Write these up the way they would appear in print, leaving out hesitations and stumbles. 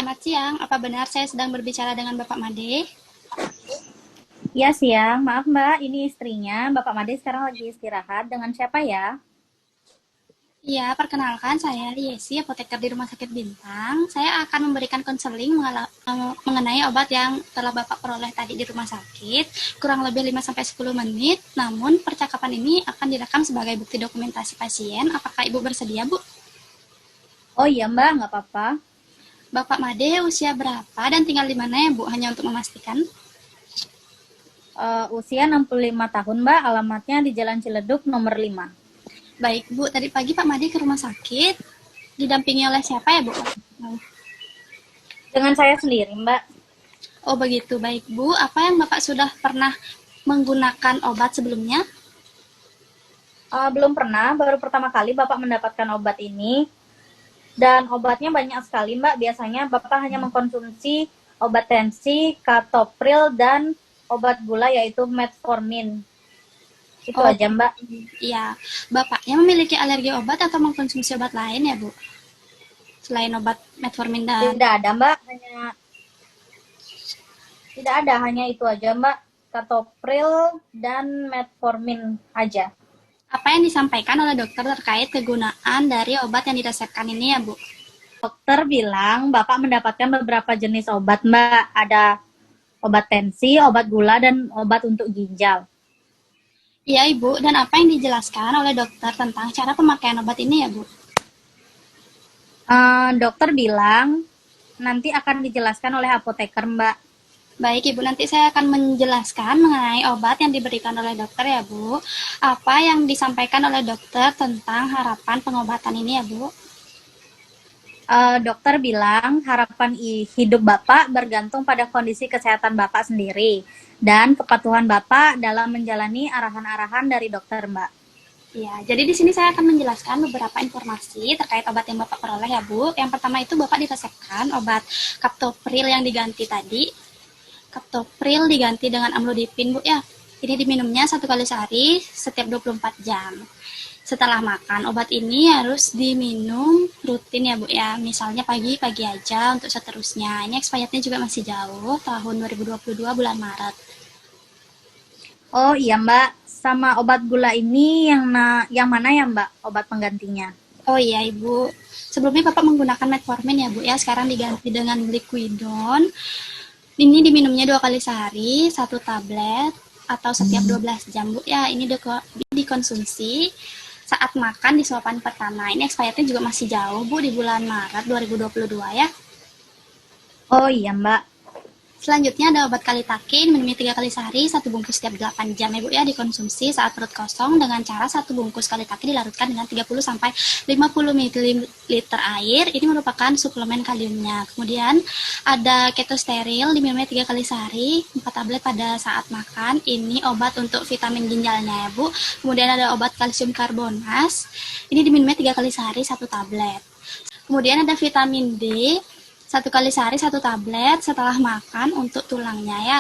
Selamat siang, apa benar saya sedang berbicara dengan Bapak Made? Iya siang, maaf Mbak, ini istrinya. Bapak Made sekarang lagi istirahat. Dengan siapa ya? Iya, perkenalkan saya Yesi, apoteker di Rumah Sakit Bintang. Saya akan memberikan konseling mengenai obat yang telah Bapak peroleh tadi di rumah sakit, kurang lebih 5-10 menit. Namun, percakapan ini akan direkam sebagai bukti dokumentasi pasien. Apakah Ibu bersedia, Bu? Oh iya Mbak, nggak apa-apa. Bapak Made usia berapa dan tinggal di mana ya, Bu? Hanya untuk memastikan. Usia 65 tahun Mbak, alamatnya di Jalan Ciledug nomor 5. Baik, Bu. Tadi pagi Pak Made ke rumah sakit, didampingi oleh siapa ya, Bu? Dengan saya sendiri Mbak. Oh begitu, baik Bu. Apa yang Bapak sudah pernah menggunakan obat sebelumnya? Belum pernah, baru pertama kali Bapak mendapatkan obat ini. Dan obatnya banyak sekali Mbak, biasanya Bapak hanya mengkonsumsi obat tensi, katopril, dan obat gula yaitu metformin. Itu Oh, aja Mbak. iya. Bapaknya memiliki alergi obat atau mengkonsumsi obat lain ya, Bu? Selain obat metformin dan... Tidak ada Mbak, tidak ada, hanya itu aja Mbak. Katopril dan metformin aja. Apa yang disampaikan oleh dokter terkait kegunaan dari obat yang diresepkan ini ya, Bu? Dokter bilang Bapak mendapatkan beberapa jenis obat Mbak. Ada obat tensi, obat gula, dan obat untuk ginjal. Iya, Ibu. Dan apa yang dijelaskan oleh dokter tentang cara pemakaian obat ini ya, Bu? Dokter bilang nanti akan dijelaskan oleh apoteker Mbak. Baik, Ibu. Nanti saya akan menjelaskan mengenai obat yang diberikan oleh dokter ya, Bu. Apa yang disampaikan oleh dokter tentang harapan pengobatan ini ya, Bu? Dokter bilang harapan hidup Bapak bergantung pada kondisi kesehatan Bapak sendiri dan kepatuhan Bapak dalam menjalani arahan-arahan dari dokter Mbak. Ya, jadi di sini saya akan menjelaskan beberapa informasi terkait obat yang Bapak peroleh ya, Bu. Yang pertama itu Bapak diresepkan obat Captopril yang diganti tadi. Captopril diganti dengan amlodipin, Bu ya. Ini diminumnya 1 kali sehari setiap 24 jam. Setelah makan, obat ini harus diminum rutin ya, Bu ya. Misalnya pagi-pagi aja untuk seterusnya. Ini expirednya juga masih jauh, tahun 2022 bulan Maret. Oh iya Mbak, sama obat gula ini yang mana ya Mbak, obat penggantinya? Oh iya, Ibu. Sebelumnya Bapak menggunakan metformin ya, Bu ya. Sekarang diganti dengan liquidon. Ini diminumnya 2 kali sehari, 1 tablet atau setiap 12 jam, Bu. Ya, ini dikonsumsi saat makan di suapan pertama. Ini expirednya juga masih jauh, Bu, di bulan Maret 2022 ya. Oh iya Mbak. Selanjutnya ada obat kalitakin, minumnya 3 kali sehari, 1 bungkus setiap 8 jam ya Bu ya, dikonsumsi saat perut kosong dengan cara 1 bungkus kalitakin dilarutkan dengan 30-50 ml air. Ini merupakan suplemen kaliumnya. Kemudian ada ketosteril, diminumnya 3 kali sehari, 4 tablet pada saat makan. Ini obat untuk vitamin ginjalnya ya Bu. Kemudian ada obat kalsium karbonas, ini diminumnya 3 kali sehari, 1 tablet. Kemudian ada vitamin D, 1 kali sehari 1 tablet setelah makan untuk tulangnya ya.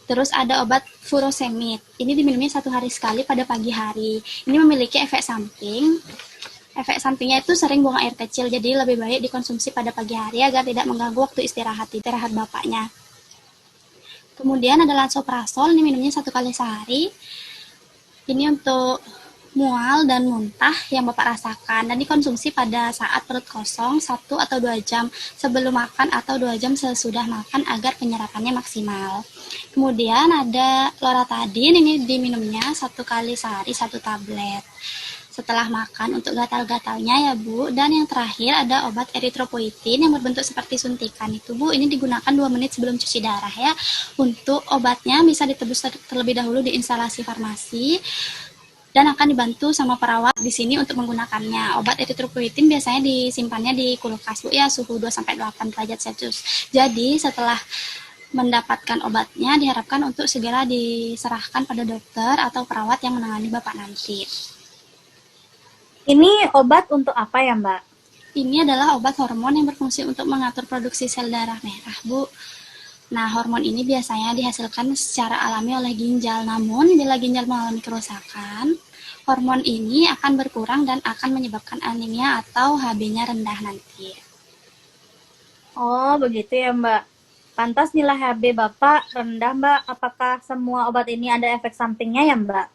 Terus ada obat furosemid. Ini diminumnya 1 hari sekali pada pagi hari. Ini memiliki efek samping. Efek sampingnya itu sering buang air kecil, jadi lebih baik dikonsumsi pada pagi hari agar tidak mengganggu waktu istirahat bapaknya. Kemudian ada lansoprazol, ini minumnya 1 kali sehari. Ini untuk mual dan muntah yang Bapak rasakan dan dikonsumsi pada saat perut kosong 1 atau 2 jam sebelum makan atau 2 jam sesudah makan agar penyerapannya maksimal. Kemudian ada loratadin, ini diminumnya 1 kali sehari 1 tablet setelah makan untuk gatal-gatalnya ya Bu. Dan yang terakhir ada obat eritropoietin yang berbentuk seperti suntikan itu Bu. Ini digunakan 2 menit sebelum cuci darah ya. Untuk obatnya bisa ditebus terlebih dahulu di instalasi farmasi dan akan dibantu sama perawat di sini untuk menggunakannya. Obat eritropoietin biasanya disimpannya di kulkas Bu ya, suhu 2-8 derajat Celcius. Jadi setelah mendapatkan obatnya diharapkan untuk segera diserahkan pada dokter atau perawat yang menangani Bapak nanti. Ini obat untuk apa ya Mbak? Ini adalah obat hormon yang berfungsi untuk mengatur produksi sel darah merah, Bu. Nah, hormon ini biasanya dihasilkan secara alami oleh ginjal. Namun, bila ginjal mengalami kerusakan, hormon ini akan berkurang dan akan menyebabkan anemia atau HB-nya rendah nanti. Oh, begitu ya, Mbak. Pantas nilai HB Bapak rendah, Mbak. Apakah semua obat ini ada efek sampingnya ya, Mbak?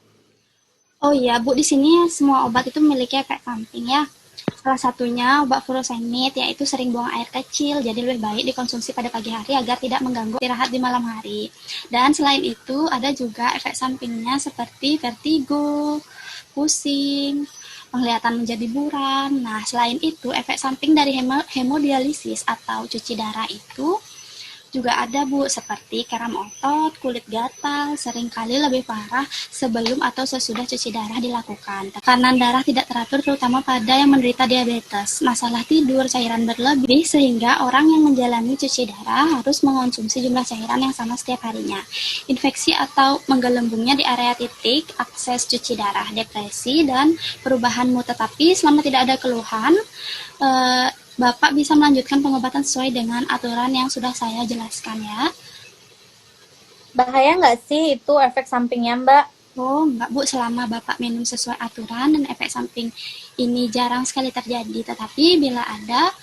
Oh iya, Bu, di sini semua obat itu memiliki efek samping ya. Salah satunya obat furosemid, yaitu sering buang air kecil, jadi lebih baik dikonsumsi pada pagi hari agar tidak mengganggu istirahat di malam hari. Dan selain itu, ada juga efek sampingnya seperti vertigo, pusing, penglihatan menjadi buram. Nah, selain itu, efek samping dari hemodialisis atau cuci darah itu juga ada Bu, seperti karam otot, kulit gatal, seringkali lebih parah sebelum atau sesudah cuci darah dilakukan. Tekanan darah tidak teratur terutama pada yang menderita diabetes, masalah tidur, cairan berlebih, sehingga orang yang menjalani cuci darah harus mengonsumsi jumlah cairan yang sama setiap harinya. Infeksi atau menggelembungnya di area titik akses cuci darah, depresi, dan perubahan mood. Tetapi selama tidak ada keluhan, eh, Bapak bisa melanjutkan pengobatan sesuai dengan aturan yang sudah saya jelaskan ya. Bahaya nggak sih itu efek sampingnya, Mbak? Oh, enggak Bu, selama Bapak minum sesuai aturan dan efek samping ini jarang sekali terjadi. Tetapi bila ada,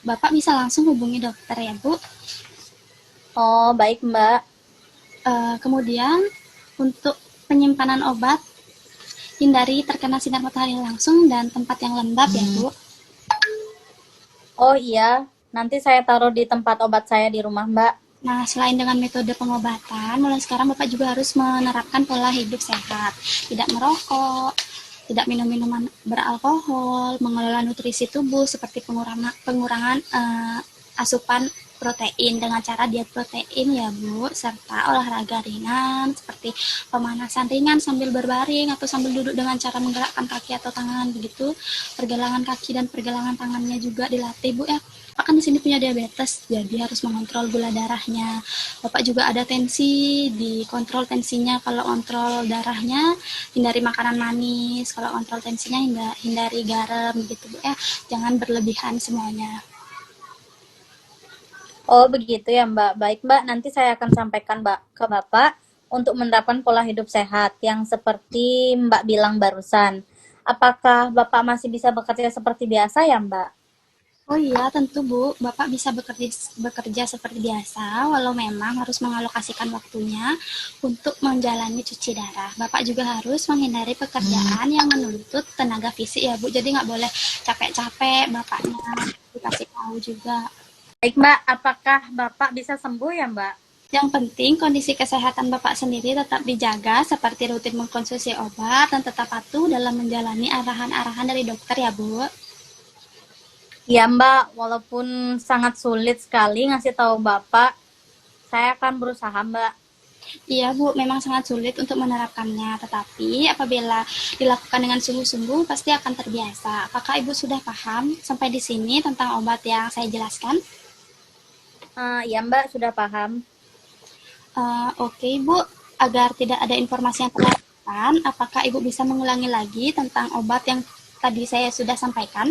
Bapak bisa langsung hubungi dokter ya Bu. Oh, baik, Mbak. Kemudian untuk penyimpanan obat, hindari terkena sinar matahari langsung dan tempat yang lembab ya Bu. Oh iya, nanti saya taruh di tempat obat saya di rumah, Mbak. Nah, selain dengan metode pengobatan, mulai sekarang Bapak juga harus menerapkan pola hidup sehat. Tidak merokok, tidak minum minuman beralkohol, mengelola nutrisi tubuh seperti pengurangan asupan protein dengan cara diet protein ya Bu, serta olahraga ringan seperti pemanasan ringan sambil berbaring atau sambil duduk dengan cara menggerakkan kaki atau tangan begitu. Pergelangan kaki dan pergelangan tangannya juga dilatih Bu ya. Bapak kan di sini punya diabetes, jadi harus mengontrol gula darahnya. Bapak juga ada tensi, dikontrol tensinya. Kalau kontrol darahnya, hindari makanan manis. Kalau kontrol tensinya, hindari garam, gitu Bu ya. Jangan berlebihan semuanya. Oh, begitu ya, Mbak. Baik, Mbak. Nanti saya akan sampaikan Mbak ke Bapak untuk menerapkan pola hidup sehat yang seperti Mbak bilang barusan. Apakah Bapak masih bisa bekerja seperti biasa ya, Mbak? Oh iya, tentu Bu. Bapak bisa bekerja seperti biasa, walau memang harus mengalokasikan waktunya untuk menjalani cuci darah. Bapak juga harus menghindari pekerjaan yang menuntut tenaga fisik ya Bu. Jadi nggak boleh capek-capek, Bapaknya dikasih tahu juga. Baik, Mbak. Apakah Bapak bisa sembuh ya, Mbak? Yang penting kondisi kesehatan Bapak sendiri tetap dijaga seperti rutin mengkonsumsi obat dan tetap patuh dalam menjalani arahan-arahan dari dokter ya Bu. Ya, Mbak. Walaupun sangat sulit sekali ngasih tahu Bapak, saya akan berusaha, Mbak. Iya Bu, memang sangat sulit untuk menerapkannya, tetapi apabila dilakukan dengan sungguh-sungguh pasti akan terbiasa. Apakah Ibu sudah paham sampai di sini tentang obat yang saya jelaskan? Ya, Mbak. Sudah paham. Oke Bu, agar tidak ada informasi yang terlewatkan, apakah Ibu bisa mengulangi lagi tentang obat yang tadi saya sudah sampaikan?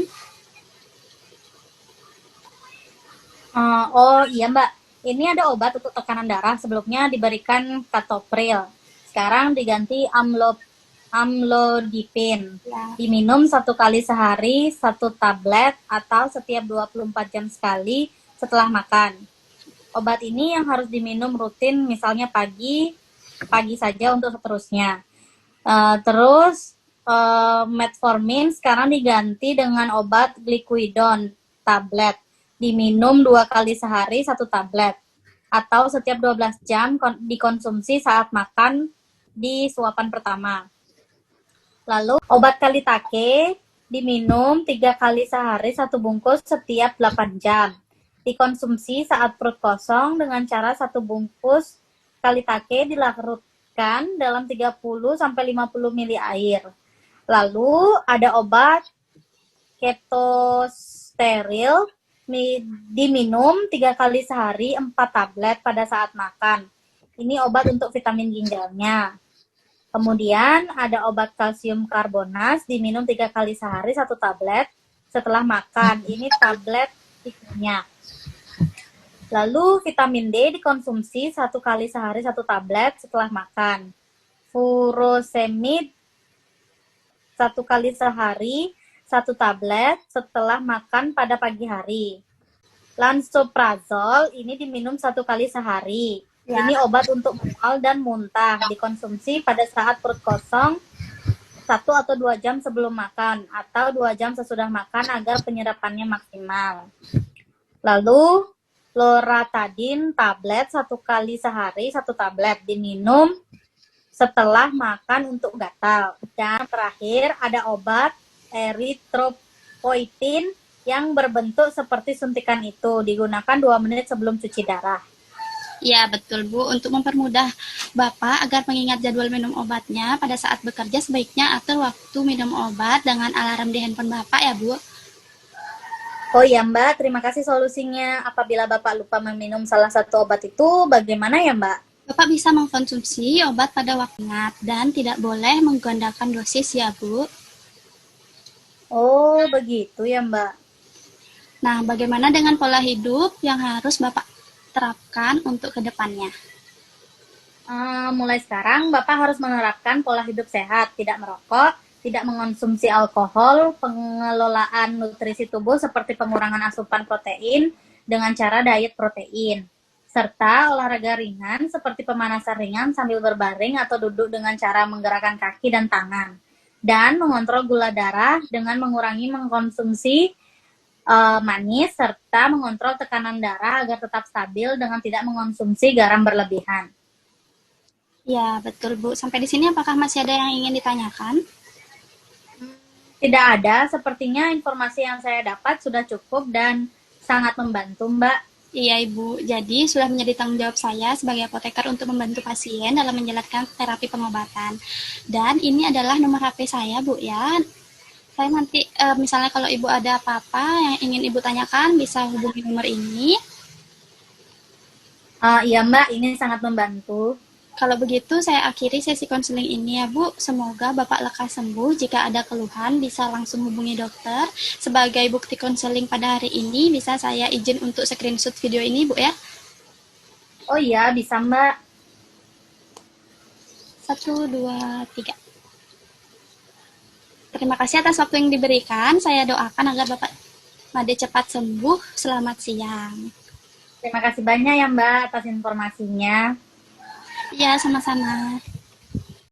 Oh iya Mbak, ini ada obat untuk tekanan darah. Sebelumnya diberikan katopril. Sekarang diganti amlodipin. Ya. Diminum 1 kali sehari, 1 tablet atau setiap 24 jam sekali setelah makan. Obat ini yang harus diminum rutin, misalnya pagi saja untuk seterusnya. Terus metformin sekarang diganti dengan obat glyquidon tablet. Diminum 2 kali sehari 1 tablet. Atau setiap 12 jam dikonsumsi saat makan di suapan pertama. Lalu obat kalitake diminum 3 kali sehari 1 bungkus setiap 8 jam. Dikonsumsi saat perut kosong dengan cara 1 bungkus kalitake dilarutkan dalam 30-50 ml air. Lalu ada obat ketosteril diminum 3 kali sehari 4 tablet pada saat makan. Ini obat untuk vitamin ginjalnya. Kemudian ada obat kalsium karbonat diminum 3 kali sehari 1 tablet setelah makan. Ini tablet tiketnya. Lalu vitamin D dikonsumsi 1 kali sehari 1 tablet setelah makan. Furosemid 1 kali sehari 1 tablet setelah makan pada pagi hari. Lansoprazol ini diminum 1 kali sehari. Ya. Ini obat untuk mual dan muntah, dikonsumsi pada saat perut kosong 1 atau 2 jam sebelum makan atau 2 jam sesudah makan agar penyerapannya maksimal. Lalu loratadin tablet 1 kali sehari 1 tablet diminum setelah makan untuk gatal. Dan terakhir ada obat eritropoietin yang berbentuk seperti suntikan itu, digunakan 2 menit sebelum cuci darah. Ya, betul Bu. Untuk mempermudah Bapak agar mengingat jadwal minum obatnya pada saat bekerja, sebaiknya atur waktu minum obat dengan alarm di handphone Bapak ya Bu. Oh iya Mbak, terima kasih solusinya. Apabila Bapak lupa meminum salah satu obat itu, bagaimana ya Mbak? Bapak bisa mengkonsumsi obat pada waktu ingat dan tidak boleh menggandakan dosis ya Bu. Oh begitu ya Mbak. Nah, bagaimana dengan pola hidup yang harus Bapak terapkan untuk kedepannya? Mulai sekarang Bapak harus menerapkan pola hidup sehat, tidak merokok, tidak mengonsumsi alkohol, pengelolaan nutrisi tubuh seperti pengurangan asupan protein dengan cara diet protein, serta olahraga ringan seperti pemanasan ringan sambil berbaring atau duduk dengan cara menggerakkan kaki dan tangan, dan mengontrol gula darah dengan mengurangi mengkonsumsi manis, serta mengontrol tekanan darah agar tetap stabil dengan tidak mengonsumsi garam berlebihan. Ya, betul Bu. Sampai di sini apakah masih ada yang ingin ditanyakan? Tidak ada, sepertinya informasi yang saya dapat sudah cukup dan sangat membantu Mbak. Iya Ibu, jadi sudah menjadi tanggung jawab saya sebagai apoteker untuk membantu pasien dalam menjalankan terapi pengobatan. Dan ini adalah nomor HP saya Bu ya. Saya nanti misalnya kalau Ibu ada apa-apa yang ingin Ibu tanyakan bisa hubungi nomor ini. Iya Mbak, ini sangat membantu. Kalau begitu saya akhiri sesi konseling ini ya Bu. Semoga Bapak lekas sembuh. Jika ada keluhan bisa langsung hubungi dokter. Sebagai bukti konseling pada hari ini bisa saya izin untuk screenshot video ini Bu ya. Oh iya, bisa Mbak. 1, 2, 3. Terima kasih atas waktu yang diberikan. Saya doakan agar Bapak Made cepat sembuh. Selamat siang. Terima kasih banyak ya Mbak atas informasinya. Iya, sama-sama.